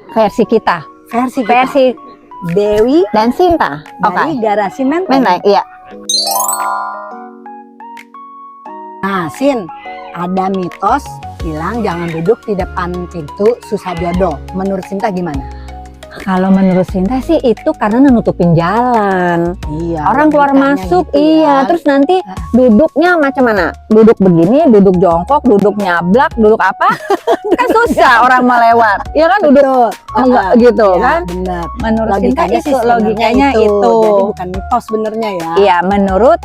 versi kita. Versi Dewi dan Sinta. dari Garasi Menteng. Menteng, iya. Nah, Sin, ada mitos bilang jangan duduk di depan pintu susah jodoh. Menurut Sinta gimana? Kalau menurut Sinta sih itu karena nutupin jalan. Iya. Orang keluar masuk, gitu iya. ya. Terus nanti duduknya macam mana? Duduk begini, duduk jongkok, duduk nyablak, duduk apa? Kan susah orang mau lewat. Iya kan duduk enggak gitu ya, kan? Benar. Menurut Sinta Logikanya itu, sih sebenarnya logikanya itu. Jadi bukan mitos sebenarnya ya. Iya, menurut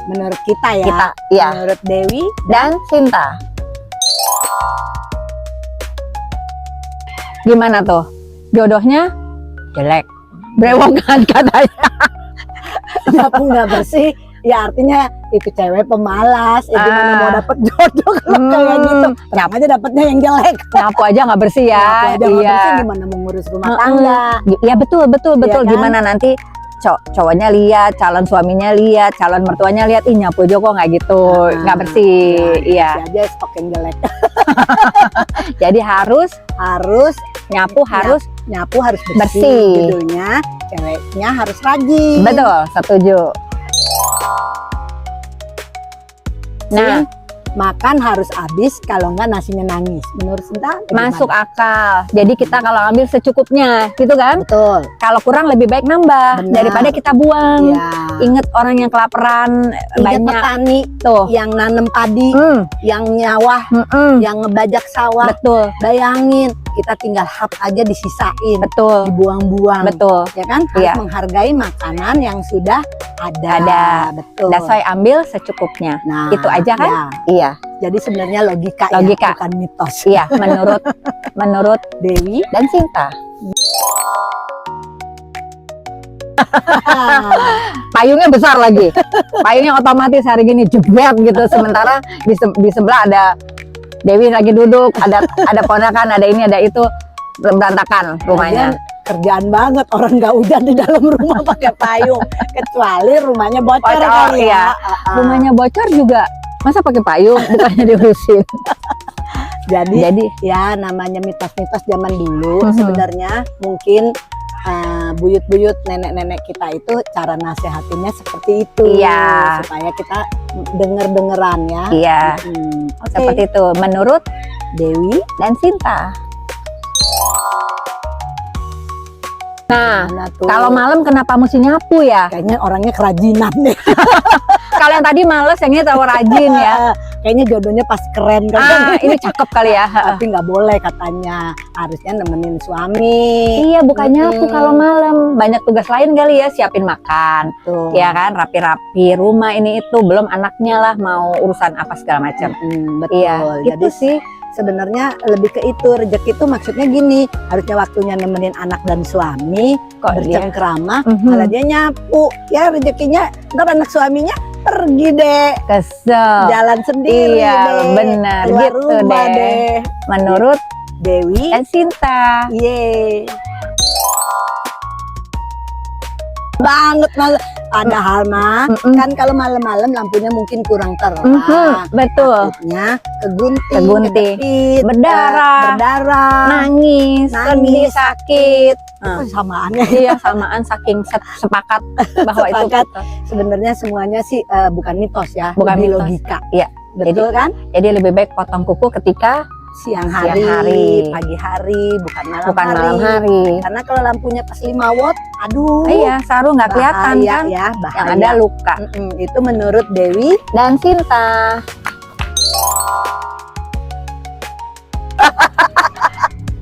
kita ya. kita, iya. Menurut Dewi Dan Sinta. Gimana tuh? Jodohnya jelek, berewokan katanya. nyapu nggak bersih, ya artinya itu cewek pemalas. Gimana mau dapet jodoh kalau kayak gitu? Terang aja dapetnya yang jelek. Nyapu aja nggak bersih ya. Nyapu aja nggak Iya. bersih, gimana mau ngurus rumah tangga? Ya betul. Iya kan? Gimana nanti cowoknya lihat, calon suaminya lihat, calon mertuanya lihat, ih nyapu aja kok nggak gitu, nggak bersih. Iya. Bersih aja stok yang jelek. Jadi harus nyapu harus bersih. Judulnya ceweknya harus rajin. Betul, setuju. Nah, makan harus habis, kalau enggak nasinya nangis. Menurut Sinta bagaimana? masuk akal. Jadi kita kalau ambil secukupnya, gitu kan? Betul. Kalau kurang lebih baik nambah Benar. daripada kita buang. Ya. Ingat orang yang kelaparan Ingat banyak petani tuh. yang nanem padi, yang nyawah, yang ngebajak sawah. Betul, Bayangin, kita tinggal hap aja disisain, betul, dibuang-buang. betul. Ya kan? Harus Iya. menghargai makanan yang sudah ada. Betul. That's why ambil secukupnya. Nah, Itu aja kan? ya. Iya, Jadi sebenarnya logika, Logika. ya, bukan mitos. iya. Menurut Dewi dan Sinta. Payungnya besar lagi. Payungnya otomatis hari gini jebret gitu. Sementara di sebelah ada Dewi lagi duduk, ada ponakan, ada ini, ada itu, berantakan rumahnya. kerjaan banget, orang nggak hujan di dalam rumah pakai payung, kecuali rumahnya bocor kali ya. Rumahnya bocor juga masa pakai payung, bukannya diurusin. Jadi ya namanya mitos-mitos zaman dulu sebenarnya mungkin buyut-buyut nenek-nenek kita itu cara nasehatinnya seperti itu. Iya. Supaya kita denger-dengeran ya. Iya. Oke. Seperti itu menurut Dewi dan Sinta. Nah, mana tuh? kalau malam kenapa mesti nyapu ya? Kayaknya orangnya kerajinan deh. Kalau yang tadi males, yang ini tahu rajin ya. Kayaknya jodohnya pas keren kan. Ini cakep kali ya. Tapi nggak boleh katanya, harusnya nemenin suami. Iya, bukan nyapu kalau malam. Banyak tugas lain kali ya, siapin makan. Tuh. Ya kan, rapi-rapi rumah ini itu, belum anaknya lah mau urusan apa segala macam. Betul. Iya, Jadi itu sih. sebenarnya lebih ke itu, rezeki itu maksudnya gini, harusnya waktunya nemenin anak dan suami Kok dia? bercengkrama, malah dia nyapu. Ya rezekinya ntar anak suaminya pergi deh, Kesel. jalan sendiri Iya, deh, bener keluar gitu rumah deh. deh. Menurut Dewi, dan Sinta. ye banget malah. Ada hal mah kan kalau malam-malam lampunya mungkin kurang terang. Betul. Takutnya kegunting, Kegunting. kejepit, Berdarah. nangis, Sedih, sakit. Itu samaannya. Iya, samaan saking sepakat bahwa itu Sepakat. Sebenarnya semuanya sih bukan mitos ya, Bukan lebih mitos. logika. Iya. Betul kan? Jadi lebih baik potong kuku ketika Siang hari, hari. pagi hari, bukan malam malam hari. Karena kalau lampunya pas 5 watt, aduh. Iya, saru nggak kelihatan bahaya kan? ya, bahaya. Yang ada luka. Itu menurut Dewi Dan Sinta.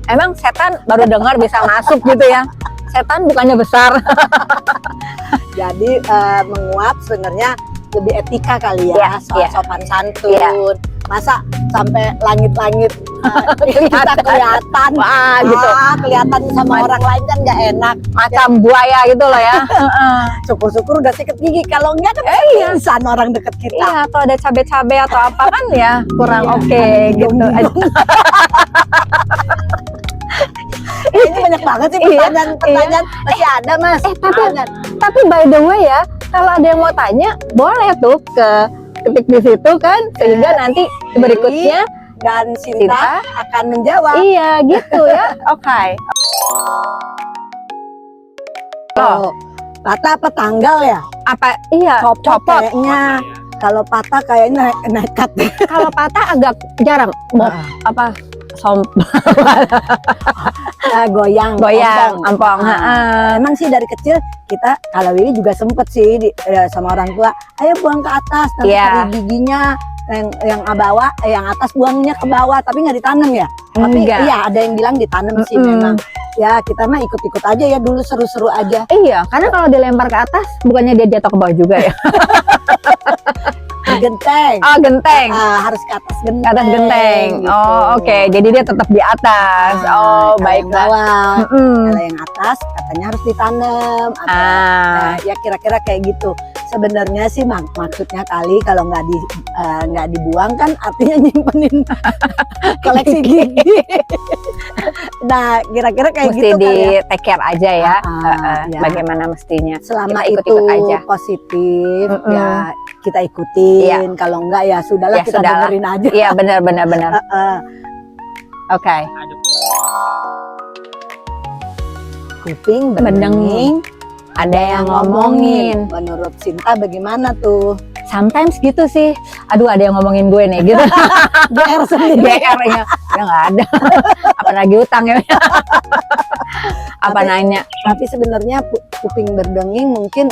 Emang setan baru dengar bisa masuk gitu ya? Setan bukannya besar. jadi menguap sebenarnya lebih etika kali ya, Iya, soal iya. sopan santun. Iya. Masa sampai langit-langit kita kelihatan, Wah, gitu. kelihatan sama orang lain kan nggak enak. Macam buaya gitu loh ya. Syukur-syukur udah sikat gigi, kalau enggak kan pingsan orang deket kita. Iya, atau ada cabai-cabai atau apa kan ya kurang Iya. oke gitu. Ini banyak banget sih pertanyaan. Masih ada mas. Tapi by the way ya, kalau ada yang mau tanya boleh tuh ketik di situ kan, sehingga nanti berikutnya dan Sinta Sinta akan menjawab. Iya gitu ya. Oke. Oh, patah apa tanggal ya? Apa iya Copot copot. kayaknya. Kalau patah kayaknya nekat deh. Kalau patah agak jarang. Apa Goyang, goyang, ampong. Emang sih dari kecil kita, kalau Willy juga sempet sih sama orang tua, ayo buang ke atas, nanti Iya. cari giginya yang bawah, yang atas buangnya ke bawah, tapi nggak ditanam ya. Tapi Enggak. iya ada yang bilang ditanam sih memang. Ya kita mah ikut-ikut aja ya dulu, seru-seru aja. Iya, karena kalau dilempar ke atas, bukannya dia jatuh ke bawah juga ya? Genteng. Oh, genteng. Harus ke atas genteng. Ke atas genteng. gitu. Oh, oke. Jadi dia tetap di atas. Kalau yang Baiklah. bawah, Mm-mm. kalau yang atas katanya harus ditanam. Nah, ya kira-kira kayak gitu. Sebenarnya sih maksudnya kali kalau nggak dibuang kan artinya nyimpenin koleksi gigi. Nah, kira-kira kayak Mesti gitu di kali ya. take care aja ya. Ya. Bagaimana mestinya. Selama Kita itu ikut-ikut aja. positif, Mm-mm. ya kita ikutin. Kalau enggak ya sudahlah, Ya kita sudahlah. dengerin aja. Iya, benar. Oke. Kuping Berdenging. Ada yang ngomongin. Menurut Sinta bagaimana tuh? Sometimes gitu sih. Aduh, ada yang ngomongin gue nih gitu. GR sendiri. GR-nya. Ya nggak ada. Apa lagi utang ya? Apa nanya? Tapi sebenarnya kuping berdenging mungkin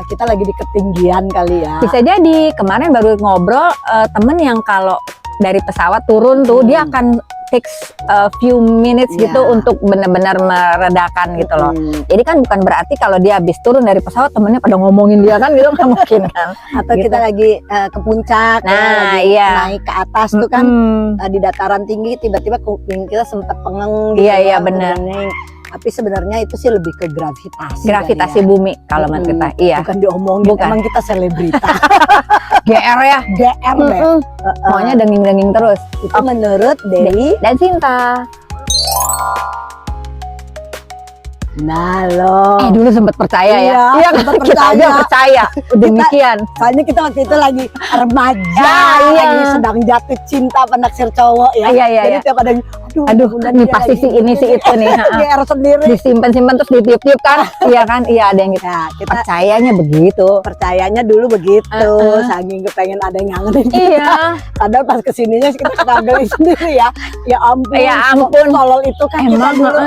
kita lagi di ketinggian kali ya. Bisa jadi. Kemarin baru ngobrol temen yang kalau dari pesawat turun tuh dia akan takes a few minutes gitu untuk benar-benar meredakan gitu loh. Jadi kan bukan berarti kalau dia habis turun dari pesawat temennya pada ngomongin dia kan gitu, nggak mungkin kan. Atau Gitu. kita lagi ke puncak, Nah, lagi iya. naik ke atas tuh kan di dataran tinggi tiba-tiba kuping kita sempat pengeng gitu. Iya, iya, ya, benar. berdenging. Tapi sebenarnya itu sih lebih ke gravitasi. Gravitasi kali ya. bumi kalau menurut kita. Iya. Bukan diomongin, Bukan. emang kita selebritas. GR ya. GR deh. Maunya denging-denging terus. Itu menurut Dewi. Dan Sinta. Nah loh. Dulu sempat percaya ya. Iya, kan? sempat Kita aja percaya. percaya. Demikian. Soalnya kita waktu itu lagi remaja, iya. lagi sedang jatuh cinta penaksir cowok ya. Iya, iya, Jadi iya. tiap ada, Aduh, mudah-mudahan ini dia pasti lagi si ini si itu nih. GR sendiri. Disimpan-simpan terus ditiup-tiup kan. Iya kan? Iya, ada yang gitu. Nah, kita Percayanya begitu. percayanya dulu begitu, saking kepengen ada yang ngangenin. Iya. Padahal pas kesininya kita geli sendiri ya. Ya ampun. Ya ampun. Tolol itu kan kita Emang dulu.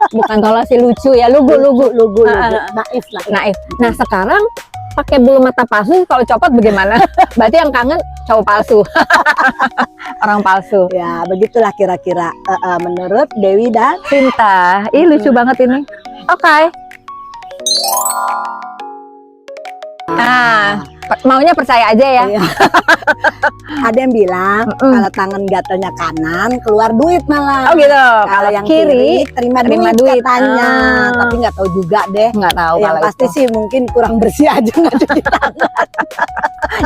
bukan tolong si lucu ya, lugu. Lugu. Naif. Naif. Nah, sekarang pakai bulu mata palsu kalau copot bagaimana? Berarti yang kangen cowok palsu. Orang palsu. Ya, begitulah kira-kira menurut Dewi dan Sinta. Ih, lucu banget ini. Oke. Nah, maunya percaya aja ya. Iya. Ada yang bilang kalau tangan gatelnya kanan keluar duit malah. Oh gitu. Kalau yang kiri terima terima duit duit. katanya. Tapi nggak tahu juga deh. nggak tahu Yang kalau pasti itu. sih mungkin kurang bersih aja nggak cuci tangan.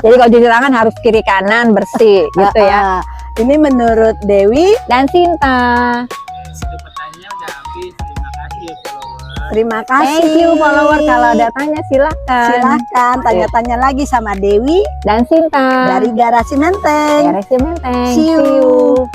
Jadi kalau cuci tangan harus kiri kanan bersih gitu ya. Ini menurut Dewi. Dan Sinta. Itu pertanyaannya udah habis. Terima kasih ya follower. Terima kasih. Thank you follower, kalau ada tanya silakan. Silahkan tanya-tanya lagi sama Dewi Dan Sinta. dari Garasi Menteng. Garasi Menteng. See you.